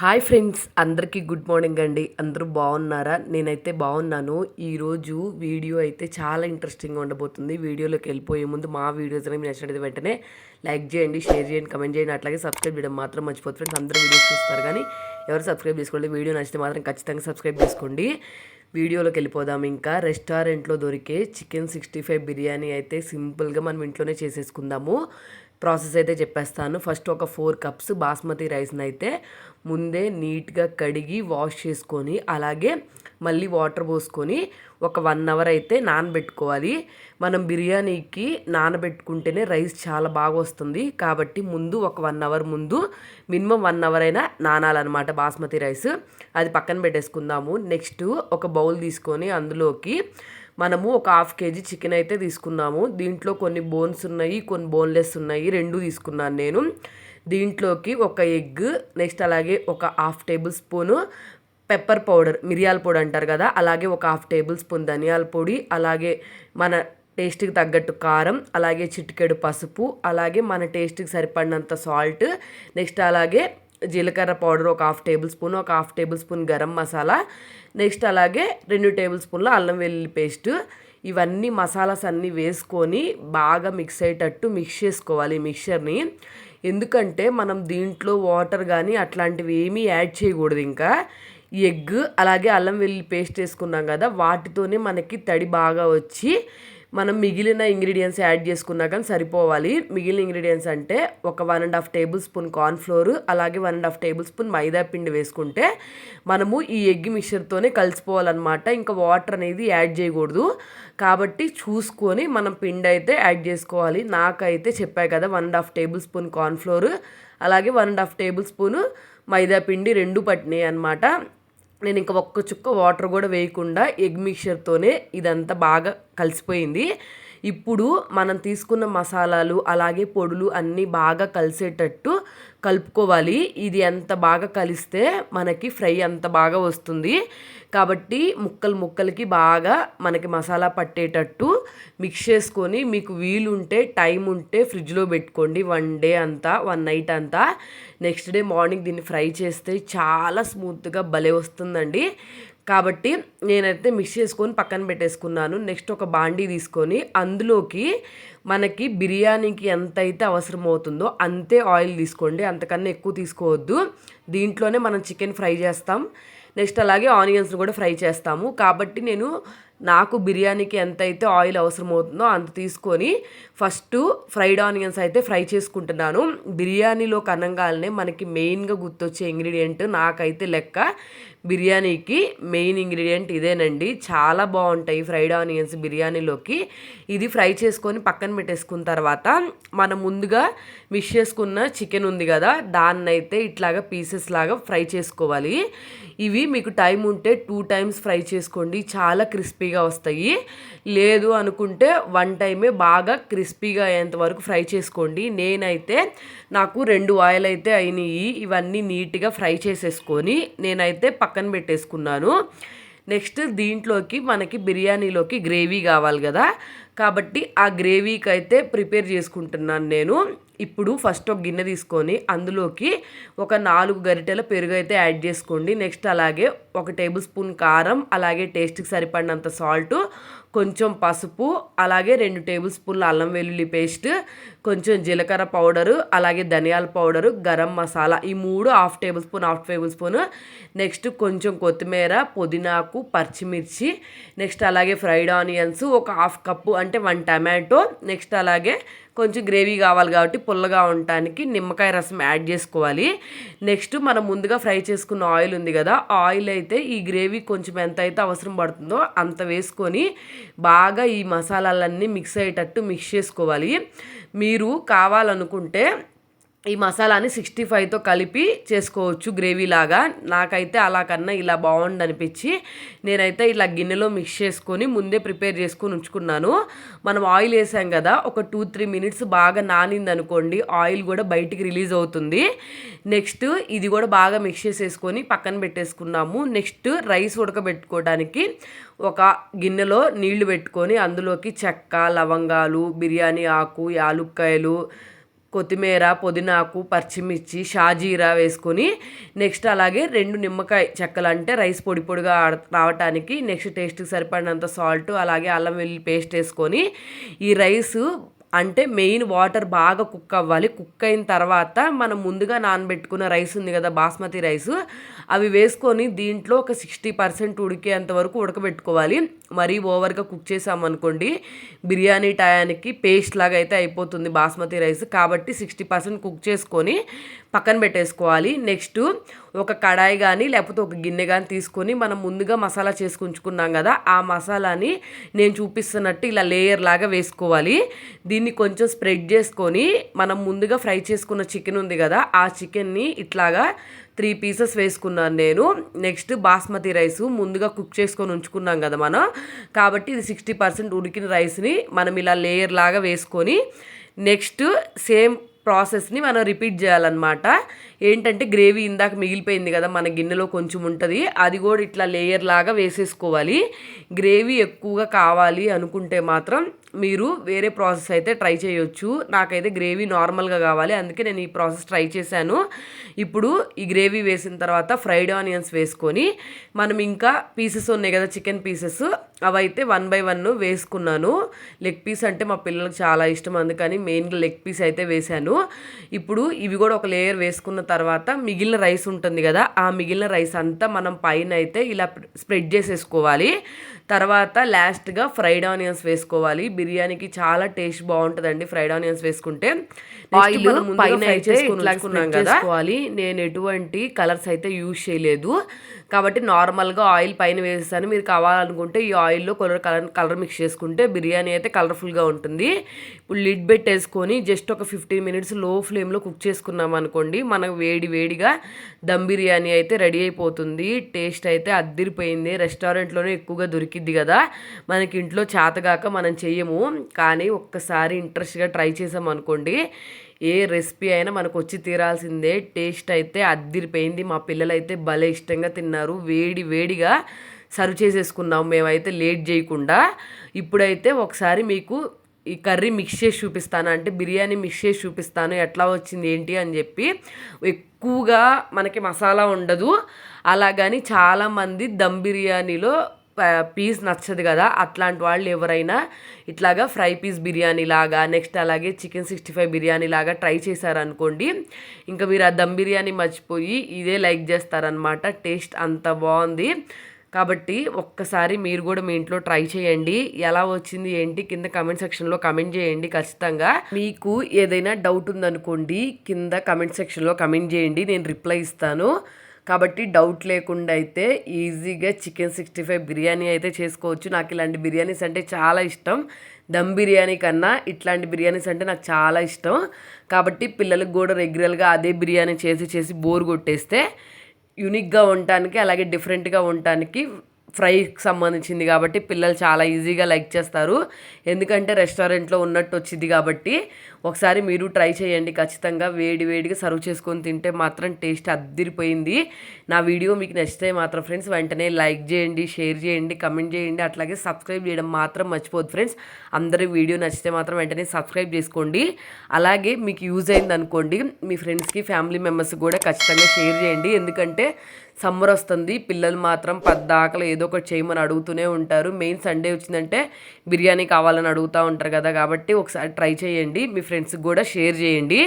Hi friends, అందరికీ good morning అండి. అందరూ బాగున్నారా? నేనైతే బాగున్నాను. ఈరోజు వీడియో అయితే చాలా ఇంట్రెస్టింగ్గా ఉండబోతుంది. వీడియోలోకి వెళ్ళిపోయే ముందు మా వీడియోస్ అనేవి నచ్చినట్టు వెంటనే లైక్ చేయండి, షేర్ చేయండి, కమెంట్ చేయండి. అట్లాగే సబ్స్క్రైబ్ చేయడం మాత్రం మర్చిపోతుంది ఫ్రెండ్స్. అందరూ వీడియోస్ చూస్తారు కానీ ఎవరు సబ్స్క్రైబ్ చేసుకోండి. వీడియో నచ్చితే మాత్రం ఖచ్చితంగా సబ్స్క్రైబ్ చేసుకోండి. వీడియోలోకి వెళ్ళిపోదాం. ఇంకా రెస్టారెంట్లో దొరికే చికెన్ 65 బిర్యానీ అయితే సింపుల్గా మనం ఇంట్లోనే చేసేసుకుందాము. ప్రాసెస్ అయితే చెప్పేస్తాను. ఫస్ట్ ఒక 4 కప్స్ బాస్మతి రైస్ని అయితే ముందే నీట్గా కడిగి వాష్ చేసుకొని అలాగే మళ్ళీ వాటర్ పోసుకొని ఒక 1 అవర్ అయితే నానబెట్టుకోవాలి. మనం బిర్యానీకి నానబెట్టుకుంటేనే రైస్ చాలా బాగా వస్తుంది కాబట్టి ముందు ఒక 1 అవర్ ముందు మినిమం 1 అవర్ అయినా నానాలన్నమాట బాస్మతి రైస్. అది పక్కన పెట్టేసుకుందాము. నెక్స్ట్ ఒక బౌల్ తీసుకొని అందులోకి మనము ఒక 1/2 kg చికెన్ అయితే తీసుకున్నాము. దీంట్లో కొన్ని బోన్స్ ఉన్నాయి, కొన్ని బోన్లెస్ ఉన్నాయి, రెండు తీసుకున్నాను నేను. దీంట్లోకి ఒక ఎగ్, నెక్స్ట్ అలాగే ఒక 1/2 టేబుల్ స్పూను పెప్పర్ పౌడర్, మిరియాల పొడి అంటారు కదా, అలాగే ఒక 1/2 టేబుల్ స్పూన్ ధనియాల పొడి, అలాగే మన టేస్ట్కి తగ్గట్టు కారం, అలాగే చిటికెడు పసుపు, అలాగే మన టేస్ట్కి సరిపడినంత సాల్ట్, నెక్స్ట్ అలాగే జీలకర్ర పౌడర్ ఒక 1/2 టేబుల్ స్పూన్, ఒక 1/2 table spoon garam masala, next అలాగే 2 టేబుల్ స్పూన్ల అల్లం వెల్లుల్లి పేస్ట్. ఇవన్నీ మసాలాస్ అన్నీ వేసుకొని బాగా మిక్స్ అయ్యేటట్టు మిక్స్ చేసుకోవాలి మిక్చర్ని. ఎందుకంటే మనం దీంట్లో వాటర్ కానీ అట్లాంటివి ఏమీ యాడ్ చేయకూడదు. ఇంకా ఈ ఎగ్ అలాగే అల్లం వెల్లుల్లి పేస్ట్ వేసుకున్నాం కదా, వాటితోనే మనకి తడి బాగా వచ్చి మనం మిగిలిన ఇంగ్రీడియంట్స్ యాడ్ చేసుకున్నా కానీ సరిపోవాలి. మిగిలిన ఇంగ్రీడియంట్స్ అంటే ఒక 1.5 టేబుల్ స్పూన్ కార్న్ఫ్లోర్, అలాగే 1.5 టేబుల్ స్పూన్ మైదా పిండి వేసుకుంటే మనము ఈ ఎగ్ మిక్చర్తోనే కలిసిపోవాలన్నమాట. ఇంకా వాటర్ అనేది యాడ్ చేయకూడదు. కాబట్టి చూసుకొని మనం పిండి అయితే యాడ్ చేసుకోవాలి. నాకైతే చెప్పాయి కదా 1.5 టేబుల్ స్పూన్ కార్న్ఫ్లోర్, అలాగే 1.5 టేబుల్ స్పూన్ మైదా పిండి రెండు పట్టినాయి అనమాట. నేను ఇంకా ఒక్క చుక్క వాటర్ కూడా వేయకుండా ఎగ్ మిక్చర్తోనే ఇదంతా బాగా కలిసిపోయింది. ఇప్పుడు మనం తీసుకున్న మసాలాలు అలాగే పొడులు అన్నీ బాగా కలిసేటట్టు కలుపుకోవాలి. ఇది ఎంత బాగా కలిస్తే మనకి ఫ్రై అంత బాగా వస్తుంది. కాబట్టి ముక్కలకి బాగా మనకి మసాలా పట్టేటట్టు మిక్స్ చేసుకొని మీకు వీలుంటే టైం ఉంటే ఫ్రిడ్జ్లో పెట్టుకోండి. 1 డే అంతా, 1 నైట్ అంతా. నెక్స్ట్ డే మార్నింగ్ దీన్ని ఫ్రై చేస్తే చాలా స్మూత్గా భలే వస్తుందండి. కాబట్టి నేనైతే మిక్స్ చేసుకొని పక్కన పెట్టేసుకున్నాను. నెక్స్ట్ ఒక బాండీ తీసుకొని అందులోకి మనకి బిర్యానీకి ఎంత అయితే అవసరం అవుతుందో అంతే ఆయిల్ తీసుకోండి, అంతకన్నా ఎక్కువ తీసుకోవద్దు. దీంట్లోనే మనం చికెన్ ఫ్రై చేస్తాం, నెక్స్ట్ అలాగే ఆనియన్స్ కూడా ఫ్రై చేస్తాము. కాబట్టి నాకు బిర్యానీకి ఎంత అయితే ఆయిల్ అవసరం అవుతుందో అంత తీసుకొని ఫస్ట్ ఫ్రైడ్ ఆనియన్స్ అయితే ఫ్రై చేసుకుంటున్నాను. బిర్యానీలో కనంగానే మనకి మెయిన్గా గుర్తొచ్చే ఇంగ్రీడియంట్ నాకైతే లెక్క బిర్యానీకి మెయిన్ ఇంగ్రీడియంట్ ఇదేనండి. చాలా బాగుంటాయి ఫ్రైడ్ ఆనియన్స్ బిర్యానీలోకి. ఇది ఫ్రై చేసుకొని పక్కన పెట్టేసుకున్న తర్వాత మనం ముందుగా మిక్స్ చేసుకున్న చికెన్ ఉంది కదా, దాన్ని అయితే ఇట్లాగా పీసెస్ లాగా ఫ్రై చేసుకోవాలి. ఇవి మీకు టైం ఉంటే 2 టైమ్స్ ఫ్రై చేసుకోండి, చాలా క్రిస్పీగా వస్తాయి. లేదు అనుకుంటే 1 టైమే బాగా క్రిస్పీగా అయ్యేంత వరకు ఫ్రై చేసుకోండి. నేనైతే నాకు 2 ఆయిల్ అయితే అయినాయి. ఇవన్నీ నీట్గా ఫ్రై చేసేసుకొని నేనైతే పక్కన పెట్టేసుకున్నాను. నెక్స్ట్ దీంట్లోకి మనకి బిర్యానీలోకి గ్రేవీ కావాలి కదా, కాబట్టి ఆ గ్రేవీకి అయితే ప్రిపేర్ చేసుకుంటున్నాను నేను. ఇప్పుడు ఫస్ట్ ఒక గిన్నె తీసుకొని అందులోకి ఒక 4 గరిటెల పెరుగు అయితే యాడ్ చేసుకోండి. నెక్స్ట్ అలాగే 1 టేబుల్ స్పూన్ కారం, అలాగే టేస్ట్కి సరిపడినంత సాల్ట్, కొంచెం పసుపు, అలాగే 2 టేబుల్ స్పూన్ల అల్లం వెల్లుల్లి పేస్ట్, కొంచెం జీలకర్ర పౌడరు, అలాగే ధనియాల పౌడరు, గరం మసాలా, ఈ 3 హాఫ్ టేబుల్ స్పూన్. నెక్స్ట్ కొంచెం కొత్తిమీర, పుదీనాకు, పచ్చిమిర్చి, నెక్స్ట్ అలాగే ఫ్రైడ్ ఆనియన్స్ ఒక 1/2 కప్పు అంటే 1 టమాటో, నెక్స్ట్ అలాగే కొంచెం గ్రేవీ కావాలి కాబట్టి పుల్లగా ఉండటానికి నిమ్మకాయ రసం యాడ్ చేసుకోవాలి. నెక్స్ట్ మనం ముందుగా ఫ్రై చేసుకున్న ఆయిల్ ఉంది కదా, ఆయిల్ అయితే ఈ గ్రేవీ కొంచెం ఎంత అయితే అవసరం పడుతుందో అంత వేసుకొని బాగా ఈ మసాలాలన్నీ మిక్స్ అయ్యేటట్టు మిక్స్ చేసుకోవాలి. మీరు కావాలనుకుంటే ఈ మసాలాని 65తో కలిపి చేసుకోవచ్చు గ్రేవీ లాగా. నాకైతే అలా కన్నా ఇలా బాగుండు అనిపించి నేనైతే ఇలా గిన్నెలో మిక్స్ చేసుకొని ముందే ప్రిపేర్ చేసుకొని ఉంచుకున్నాను. మనం ఆయిల్ వేసాం కదా, ఒక 2-3 మినిట్స్ బాగా నానింది అనుకోండి, ఆయిల్ కూడా బయటికి రిలీజ్ అవుతుంది. నెక్స్ట్ ఇది కూడా బాగా మిక్స్ చేసేసుకొని పక్కన పెట్టేసుకున్నాము. నెక్స్ట్ రైస్ ఉడకబెట్టుకోవడానికి ఒక గిన్నెలో నీళ్లు పెట్టుకొని అందులోకి చెక్క, లవంగాలు, బిర్యానీ ఆకు, యాలుక్కాయలు, కొత్తిమీర, పుదీనాకు, పచ్చిమిర్చి, షాజీరా వేసుకొని నెక్స్ట్ అలాగే 2 నిమ్మకాయ చెక్కలు అంటే రైస్ పొడి పొడిగా రావటానికి నెక్స్ట్ టేస్ట్కి సరిపడినంత సాల్ట్ అలాగే అల్లం వెల్లుల్లి పేస్ట్ వేసుకొని ఈ రైస్ అంటే మెయిన్ వాటర్ బాగా కుక్ అవ్వాలి. కుక్ అయిన తర్వాత మనం ముందుగా నానబెట్టుకున్న రైస్ ఉంది కదా బాస్మతి రైస్, అవి వేసుకొని దీంట్లో ఒక 60% ఉడికేంత వరకు ఉడకబెట్టుకోవాలి. మరీ ఓవర్గా కుక్ చేసామనుకోండి బిర్యానీ టయానికి పేస్ట్ లాగా అయితే అయిపోతుంది బాస్మతి రైస్. కాబట్టి 60% కుక్ చేసుకొని పక్కన పెట్టేసుకోవాలి. నెక్స్ట్ ఒక కడాయి కానీ లేకపోతే ఒక గిన్నె కానీ తీసుకొని మనం ముందుగా మసాలా చేసుకు ఉంచుకున్నాం కదా, ఆ మసాలాని నేను చూపిస్తున్నట్టు ఇలా లేయర్ లాగా వేసుకోవాలి. దీన్ని కొంచెం స్ప్రెడ్ చేసుకొని మనం ముందుగా ఫ్రై చేసుకున్న చికెన్ ఉంది కదా, ఆ చికెన్ని ఇట్లాగా 3 పీసెస్ వేసుకున్నాను నేను. నెక్స్ట్ బాస్మతి రైస్ ముందుగా కుక్ చేసుకొని ఉంచుకున్నాం కదా మనం, కాబట్టి ఇది 60% ఉడికిన రైస్ని మనం ఇలా లేయర్ లాగా వేసుకొని నెక్స్ట్ సేమ్ ప్రాసెస్ని మనం రిపీట్ చేయాలన్నమాట. ఏంటంటే గ్రేవీ ఇందాక మిగిలిపోయింది కదా మన గిన్నెలో కొంచెం ఉంటుంది, అది కూడా ఇట్లా లేయర్ లాగా వేసేసుకోవాలి. గ్రేవీ ఎక్కువగా కావాలి అనుకుంటే మాత్రం మీరు వేరే ప్రాసెస్ అయితే ట్రై చేయొచ్చు. నాకైతే గ్రేవీ నార్మల్గా కావాలి, అందుకే నేను ఈ ప్రాసెస్ ట్రై చేశాను. ఇప్పుడు ఈ గ్రేవీ వేసిన తర్వాత ఫ్రైడ్ ఆనియన్స్ వేసుకొని మనం ఇంకా పీసెస్ ఉన్నాయి కదా చికెన్ పీసెస్, అవైతే 1 by 1 వేసుకున్నాను. లెగ్ పీస్ అంటే మా పిల్లలకు చాలా ఇష్టం, అందుకని మెయిన్గా లెగ్ పీస్ అయితే వేశాను. ఇప్పుడు ఇవి కూడా ఒక లేయర్ వేసుకున్న తర్వాత మిగిలిన రైస్ ఉంటుంది కదా, ఆ మిగిలిన రైస్ అంతా మనం పైన అయితే ఇలా స్ప్రెడ్ చేసేసుకోవాలి. తర్వాత లాస్ట్గా ఫ్రైడ్ ఆనియన్స్ వేసుకోవాలి. బిర్యానీకి చాలా టేస్ట్ బాగుంటుందండి ఫ్రైడ్ ఆనియన్స్ వేసుకుంటే. ఆయిల్ పైన అయితే ఇట్లాగా చేసుకోవాలి. నేను ఎటువంటి కలర్స్ అయితే యూజ్ చేయలేదు కాబట్టి నార్మల్గా ఆయిల్ పైన వేసేసాను. మీరు కావాలనుకుంటే ఈ ఆయిల్లో కలర్ మిక్స్ చేసుకుంటే బిర్యానీ అయితే కలర్ఫుల్గా ఉంటుంది. ఇప్పుడు లిడ్ పెట్టేసుకొని జస్ట్ ఒక 15 minutes లో ఫ్లేమ్లో కుక్ చేసుకున్నాం అనుకోండి, మనకు వేడిగా దమ్ బిర్యానీ అయితే రెడీ అయిపోతుంది. టేస్ట్ అయితే అద్దిరిపోయింది. రెస్టారెంట్లోనే ఎక్కువగా దొరికిద్ది కదా, మనకి ఇంట్లో చేతగాక మనం చెయ్యము, కానీ ఒక్కసారి ఇంట్రెస్ట్గా ట్రై చేసాం అనుకోండి ఏ రెసిపీ అయినా మనకు వచ్చి తీరాల్సిందే. టేస్ట్ అయితే అద్దిరిపోయింది. మా పిల్లలు అయితే భలే ఇష్టంగా తిన్నారు. వేడిగా సర్వ్ చేసేసుకున్నాం మేమైతే లేట్ చేయకుండా. ఇప్పుడైతే ఒకసారి మీకు ఈ కర్రీ మిక్స్ చేసి చూపిస్తాను, అంటే బిర్యానీ మిక్స్ చేసి చూపిస్తాను ఎట్లా వచ్చింది ఏంటి అని చెప్పి. ఎక్కువగా మనకి మసాలా ఉండదు, అలాగని చాలామంది దమ్ బిర్యానీలో పీస్ నచ్చదు కదా, అట్లాంటి వాళ్ళు ఎవరైనా ఇట్లాగా ఫ్రై పీస్ బిర్యానీ లాగా నెక్స్ట్ అలాగే చికెన్ 65 బిర్యానీ లాగా ట్రై చేశారనుకోండి, ఇంకా మీరు ఆ దమ్ బిర్యానీ మర్చిపోయి ఇదే లైక్ చేస్తారనమాట. టేస్ట్ అంత బాగుంది. కాబట్టి ఒక్కసారి మీరు కూడా మీ ఇంట్లో ట్రై చేయండి. ఎలా వచ్చింది ఏంటి కింద కమెంట్ సెక్షన్లో కమెంట్ చేయండి. ఖచ్చితంగా మీకు ఏదైనా డౌట్ ఉందనుకోండి కింద కమెంట్ సెక్షన్లో కమెంట్ చేయండి, నేను రిప్లై ఇస్తాను. కాబట్టి డౌట్ లేకుండా అయితే ఈజీగా చికెన్ 65 బిర్యానీ అయితే చేసుకోవచ్చు. నాకు ఇలాంటి బిర్యానీస్ అంటే చాలా ఇష్టం. దమ్ బిర్యానీ కన్నా ఇట్లాంటి బిర్యానీస్ అంటే నాకు చాలా ఇష్టం. కాబట్టి పిల్లలకు కూడా రెగ్యులర్గా అదే బిర్యానీ చేసి బోర్ కొట్టేస్తే యూనిక్గా ఉండటానికి అలాగే డిఫరెంట్గా ఉండటానికి ఫ్రైకి సంబంధించింది కాబట్టి పిల్లలు చాలా ఈజీగా లైక్ చేస్తారు. ఎందుకంటే రెస్టారెంట్లో ఉన్నట్టు వచ్చింది కాబట్టి ఒకసారి మీరు ట్రై చేయండి. ఖచ్చితంగా వేడిగా సర్వ్ చేసుకొని తింటే మాత్రం టేస్ట్ అద్దిరిపోయింది. నా వీడియో మీకు నచ్చితే మాత్రం ఫ్రెండ్స్ వెంటనే లైక్ చేయండి, షేర్ చేయండి, కమెంట్ చేయండి, అట్లాగే సబ్స్క్రైబ్ చేయడం మాత్రం మర్చిపోద్దు ఫ్రెండ్స్. అందరి వీడియో నచ్చితే మాత్రం వెంటనే సబ్స్క్రైబ్ చేసుకోండి. అలాగే మీకు యూజ్ అయింది అనుకోండి మీ ఫ్రెండ్స్కి ఫ్యామిలీ మెంబర్స్కి కూడా ఖచ్చితంగా షేర్ చేయండి. ఎందుకంటే సమ్మర్ వస్తుంది, పిల్లలు మాత్రం పద్దాకలు ఏదో ఒకటి చేయమని అడుగుతూనే ఉంటారు. మెయిన్ సండే వచ్చిందంటే బిర్యానీ కావాలని అడుగుతూ ఉంటారు కదా, కాబట్టి ఒకసారి ట్రై చేయండి, మీ ఫ్రెండ్స్కి కూడా షేర్ చేయండి.